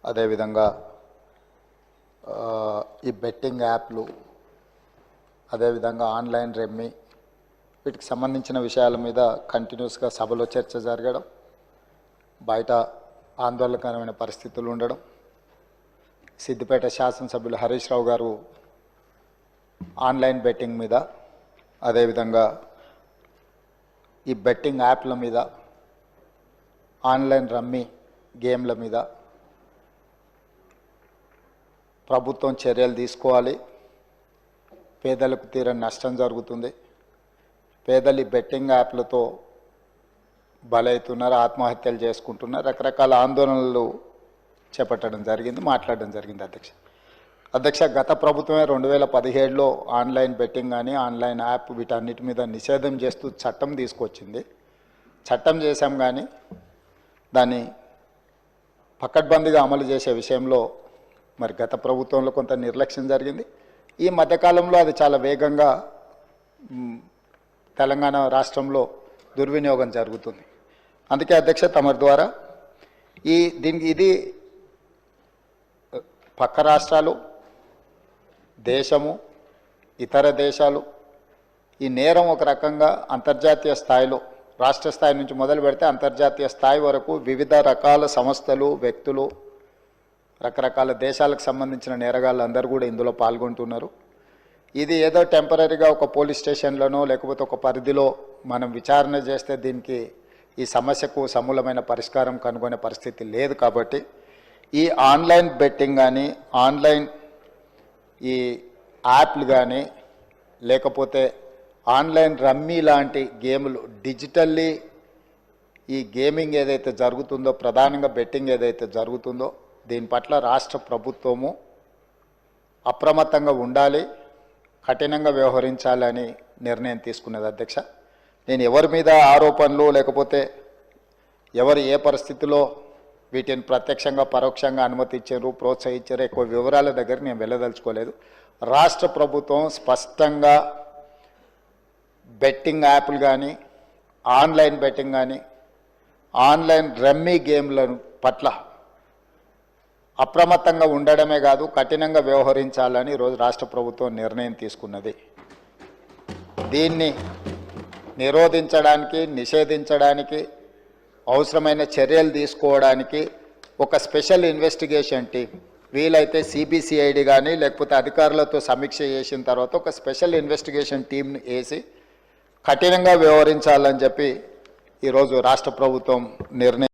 అదేవిధంగా ఈ బెట్టింగ్ యాప్లు, అదేవిధంగా ఆన్లైన్ రెమ్మీ, వీటికి సంబంధించిన విషయాల మీద కంటిన్యూస్గా సభలో చర్చ జరగడం, బయట ఆందోళనకరమైన పరిస్థితులు ఉండడం, సిద్దిపేట శాసనసభ్యులు హరీష్ రావు గారు ఆన్లైన్ బెట్టింగ్ మీద, అదేవిధంగా ఈ బెట్టింగ్ యాప్ల మీద, ఆన్లైన్ రమ్మీ గేమ్ల మీద ప్రభుత్వం చర్యలు తీసుకోవాలి. పేదలకు తీరని నష్టం జరుగుతుంది. పేదలు బెట్టింగ్ యాప్లతో బలవుతున్నారు, ఆత్మహత్యలు చేసుకుంటున్నారు, రకరకాల ఆందోళనలు చేపట్టడం జరిగింది, మాట్లాడడం జరిగింది. అధ్యక్ష గత ప్రభుత్వమే 2017లో ఆన్లైన్ బెట్టింగ్ కానీ ఆన్లైన్ యాప్ వీటన్నిటి మీద నిషేధం చేస్తూ చట్టం తీసుకొచ్చింది. చట్టం చేశాం కానీ దాన్ని పకడ్బందీగా అమలు చేసే విషయంలో మరి గత ప్రభుత్వంలో కొంత నిర్లక్ష్యం జరిగింది. ఈ మధ్యకాలంలో అది చాలా వేగంగా తెలంగాణ రాష్ట్రంలో దుర్వినియోగం జరుగుతుంది. అందుకే అధ్యక్ష తమరి ద్వారా ఇది పక్క రాష్ట్రాలు, దేశము, ఇతర దేశాలు ఈ నేరం ఒక రకంగా అంతర్జాతీయ స్థాయిలో, రాష్ట్ర స్థాయి నుంచి మొదలు పెడితే అంతర్జాతీయ స్థాయి వరకు వివిధ రకాల సంస్థలు, వ్యక్తులు, రకరకాల దేశాలకు సంబంధించిన నేరగాళ్ళు అందరూ కూడా ఇందులో పాల్గొంటున్నారు. ఇది ఏదో టెంపరీగా ఒక పోలీస్ స్టేషన్లోనో లేకపోతే ఒక పరిధిలో మనం విచారణ చేస్తే దీనికి ఈ సమస్యకు సమూలమైన పరిష్కారం కనుగొనే పరిస్థితి లేదు. కాబట్టి ఈ ఆన్లైన్ బెట్టింగ్ కానీ, ఆన్లైన్ ఈ యాప్లు కానీ, లేకపోతే ఆన్లైన్ రమ్మీ లాంటి గేములు, డిజిటల్లీ ఈ గేమింగ్ ఏదైతే జరుగుతుందో, ప్రధానంగా బెట్టింగ్ ఏదైతే జరుగుతుందో దీని పట్ల రాష్ట్ర ప్రభుత్వము అప్రమత్తంగా ఉండాలి, కఠినంగా వ్యవహరించాలని నిర్ణయం తీసుకున్నది. అధ్యక్ష నేను ఎవరి మీద ఆరోపణలు లేకపోతే ఎవరు ఏ పరిస్థితిలో వీటిని ప్రత్యక్షంగా పరోక్షంగా అనుమతించారు, ప్రోత్సహించారు, ఎక్కువ వివరాల దగ్గర నేను వెళ్ళదలుచుకోలేదు. రాష్ట్ర ప్రభుత్వం స్పష్టంగా బెట్టింగ్ యాప్లు కానీ, ఆన్లైన్ బెట్టింగ్ కానీ, ఆన్లైన్ రమ్మీ గేమ్ల పట్ల అప్రమత్తంగా ఉండడమే కాదు కఠినంగా వ్యవహరించాలని ఈరోజు రాష్ట్ర ప్రభుత్వం నిర్ణయం తీసుకున్నది. దీన్ని నిరోధించడానికి, నిషేధించడానికి అవసరమైన చర్యలు తీసుకోవడానికి ఒక స్పెషల్ ఇన్వెస్టిగేషన్ టీం, వీలైతే సిబిసిఐడి కానీ లేకపోతే అధికారులతో సమీక్ష చేసిన తర్వాత ఒక స్పెషల్ ఇన్వెస్టిగేషన్ టీంని వేసి కఠినంగా వ్యవహరించాలని చెప్పి ఈరోజు రాష్ట్ర ప్రభుత్వం నిర్ణయం